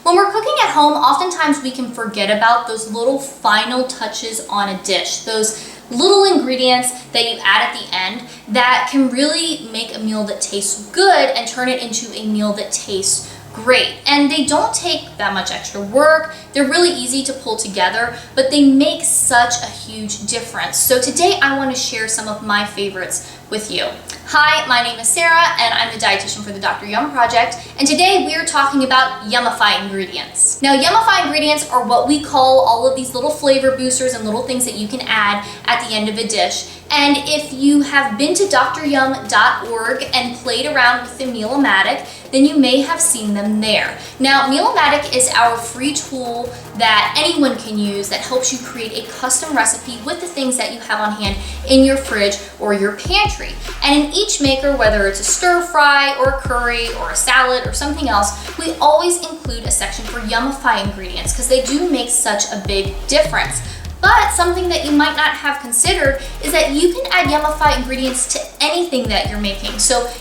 When we're cooking at home, oftentimes we can forget about those little final touches on a dish, those little ingredients that you add at the end that can really make a meal that tastes good and turn it into a meal that tastes great. And they don't take that much extra work. They're really easy to pull together, but they make such a huge difference. So today I want to share some of my favorites with you. Hi, my name is Sarah and I'm the dietitian for the Dr. Yum Project, and today we are talking about Yum-ify ingredients. Now, Yum-ify ingredients are what we call all of these little flavor boosters and little things that you can add at the end of a dish. And if you have been to dryum.org and played around with the meal-o-matic, then you may have seen them there. Now, meal-o-matic is our free tool that anyone can use that helps you create a custom recipe with the things that you have on hand in your fridge or your pantry. And in each maker, whether it's a stir fry or a curry or a salad or something else, we always include a section for Yum-ify ingredients because they do make such a big difference. But something that you might not have considered is that you can add Yum-ify ingredients to anything that you're making. So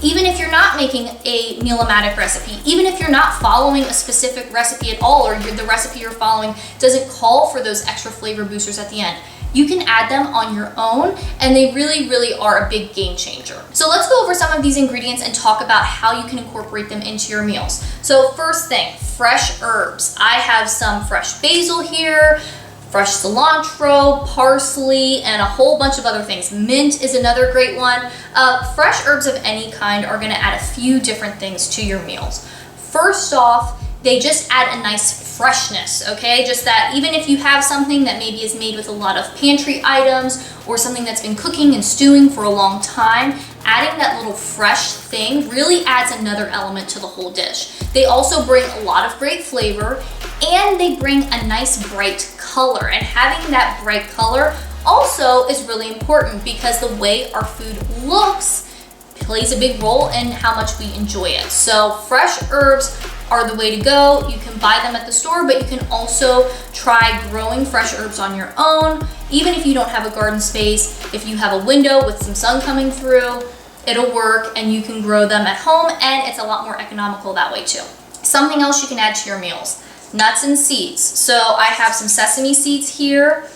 even if you're not making a meal-o-matic recipe, even if you're not following a specific recipe at all, or the recipe you're following doesn't call for those extra flavor boosters at the end, you can add them on your own, and they really, really are a big game changer. So let's go over some of these ingredients and talk about how you can incorporate them into your meals. So first thing, fresh herbs. I have some fresh basil here, fresh cilantro, parsley, and a whole bunch of other things. Mint is another great one. Fresh herbs of any kind are gonna add a few different things to your meals. First off, they just add a nice freshness, okay? Just that even if you have something that maybe is made with a lot of pantry items or something that's been cooking and stewing for a long time, adding that little fresh thing really adds another element to the whole dish. They also bring a lot of great flavor, and they bring a nice bright color. And having that bright color also is really important because the way our food looks plays a big role in how much we enjoy it. So fresh herbs are the way to go. You can buy them at the store, but you can also try growing fresh herbs on your own. Even if you don't have a garden space, if you have a window with some sun coming through, it'll work and you can grow them at home, and it's a lot more economical that way too. Something else you can add to your meals. Nuts and seeds. So I have some sesame seeds here.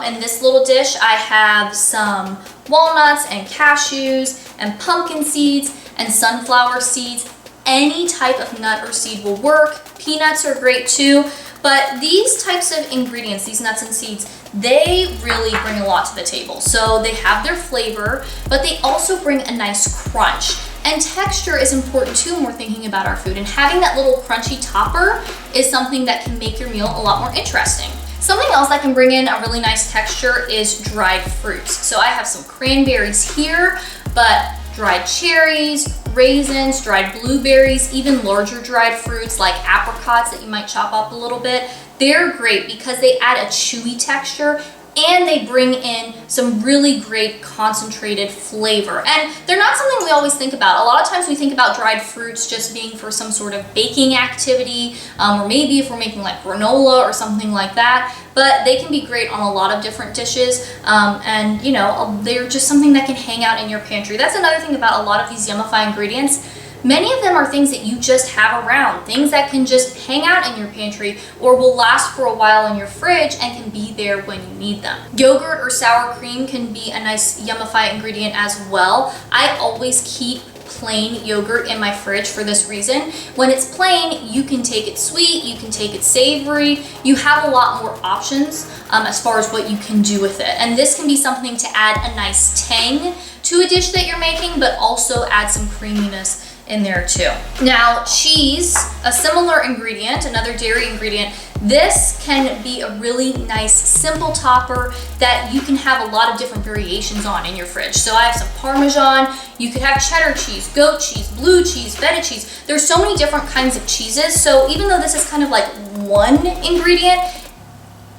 In this little dish, I have some walnuts and cashews and pumpkin seeds and sunflower seeds. Any type of nut or seed will work. Peanuts are great too. But these types of ingredients, these nuts and seeds, they really bring a lot to the table. So they have their flavor, but they also bring a nice crunch. And texture is important too when we're thinking about our food. And having that little crunchy topper is something that can make your meal a lot more interesting. Something else that can bring in a really nice texture is dried fruits. So I have some cranberries here, but dried cherries, raisins, dried blueberries, even larger dried fruits like apricots that you might chop up a little bit. They're great because they add a chewy texture and they bring in some really great concentrated flavor. And they're not something we always think about. A lot of times we think about dried fruits just being for some sort of baking activity, or maybe if we're making like granola or something like that. But they can be great on a lot of different dishes, and you know, they're just something that can hang out in your pantry. That's another thing about a lot of these Yum-ify ingredients. Many of them are things that you just have around, things that can just hang out in your pantry or will last for a while in your fridge and can be there when you need them. Yogurt or sour cream can be a nice Yum-ify ingredient as well. I always keep plain yogurt in my fridge for this reason. When it's plain, you can take it sweet, you can take it savory, you have a lot more options as far as what you can do with it. And this can be something to add a nice tang to a dish that you're making, but also add some creaminess in there too. Now, cheese, a similar ingredient, another dairy ingredient. This can be a really nice simple topper that you can have a lot of different variations on in your fridge. So I have some Parmesan, you could have cheddar cheese, goat cheese, blue cheese, feta cheese. There's so many different kinds of cheeses. So even though this is kind of like one ingredient,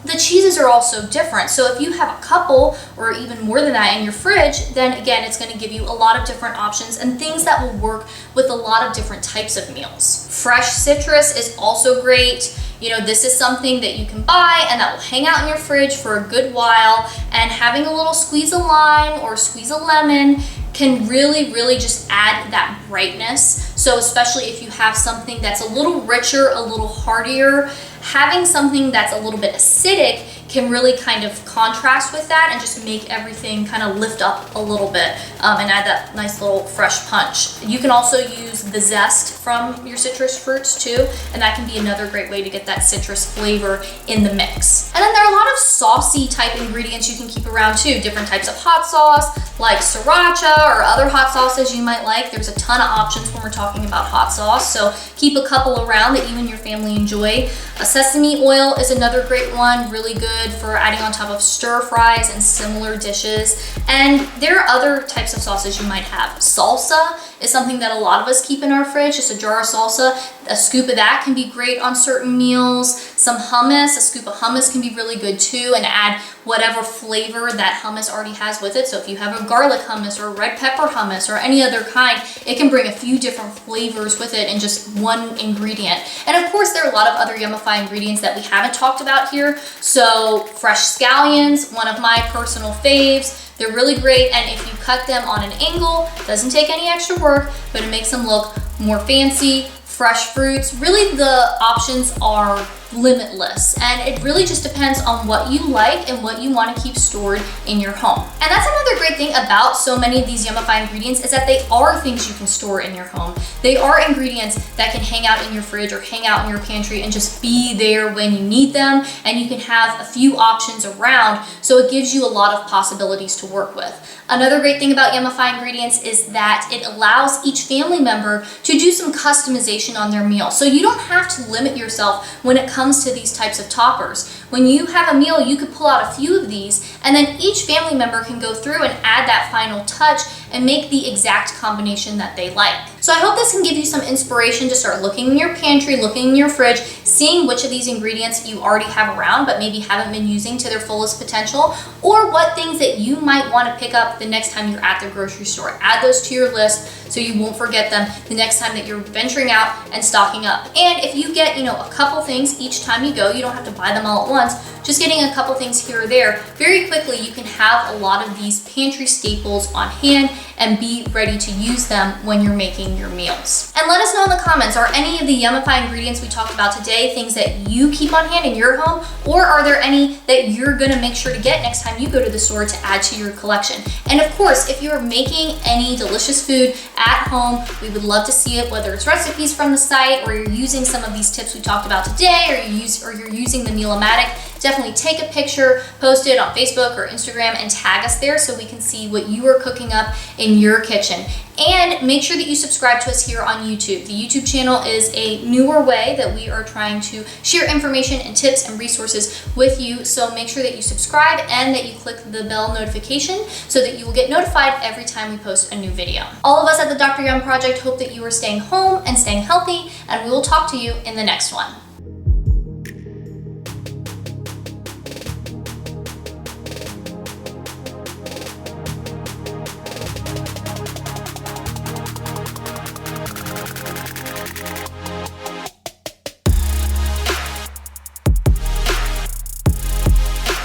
the cheeses are also different. So if you have a couple or even more than that in your fridge, then again, it's going to give you a lot of different options and things that will work with a lot of different types of meals. Fresh citrus is also great. You know, this is something that you can buy and that will hang out in your fridge for a good while, and having a little squeeze of lime or squeeze of lemon can really, really just add that brightness So especially if you have something that's a little richer, a little heartier, having something that's a little bit acidic can really kind of contrast with that and just make everything kind of lift up a little bit and add that nice little fresh punch. You can also use the zest from your citrus fruits too, and that can be another great way to get that citrus flavor in the mix. And then there are a lot of saucy type ingredients you can keep around too, different types of hot sauce like sriracha or other hot sauces you might like. There's a ton of options when we're talking about hot sauce, so keep a couple around that you and your family enjoy. Sesame oil is another great one, really good for adding on top of stir fries and similar dishes. And there are other types of sauces you might have. Salsa is something that a lot of us keep in our fridge, just a jar of salsa. A scoop of that can be great on certain meals. Some hummus, a scoop of hummus can be really good too, and add whatever flavor that hummus already has with it. So if you have a garlic hummus or a red pepper hummus or any other kind, it can bring a few different flavors with it in just one ingredient. And of course, there are a lot of other Yum-ify ingredients that we haven't talked about here. So fresh scallions, one of my personal faves. They're really great, and if you cut them on an angle, it doesn't take any extra work, but it makes them look more fancy. Fresh fruits, really the options are limitless, and it really just depends on what you like and what you want to keep stored in your home. And that's another great thing about so many of these Yum-ify ingredients, is that they are things you can store in your home. They are ingredients that can hang out in your fridge or hang out in your pantry and just be there when you need them, and you can have a few options around, so it gives you a lot of possibilities to work with. Another great thing about Yum-ify ingredients is that it allows each family member to do some customization on their meal. So you don't have to limit yourself when it comes to these types of toppers. When you have a meal, you could pull out a few of these, and then each family member can go through and add that final touch and make the exact combination that they like. So I hope this can give you some inspiration to start looking in your pantry, looking in your fridge, seeing which of these ingredients you already have around but maybe haven't been using to their fullest potential, or what things that you might want to pick up the next time you're at the grocery store. Add those to your list so you won't forget them the next time that you're venturing out and stocking up. And if you get, a couple things each time you go, you don't have to buy them all at once. Just getting a couple things here or there, very quickly you can have a lot of these pantry staples on hand and be ready to use them when you're making your meals. And let us know in the comments, are any of the Yum-ify ingredients we talked about today things that you keep on hand in your home, or are there any that you're gonna make sure to get next time you go to the store to add to your collection? And of course, if you're making any delicious food at home, we would love to see it, whether it's recipes from the site, or you're using some of these tips we talked about today, or you're using the meal-o-matic. Definitely take a picture, post it on Facebook or Instagram, and tag us there so we can see what you are cooking up in your kitchen. And make sure that you subscribe to us here on YouTube. The YouTube channel is a newer way that we are trying to share information and tips and resources with you. So make sure that you subscribe and that you click the bell notification so that you will get notified every time we post a new video. All of us at the Dr. Yum Project hope that you are staying home and staying healthy, and we will talk to you in the next one.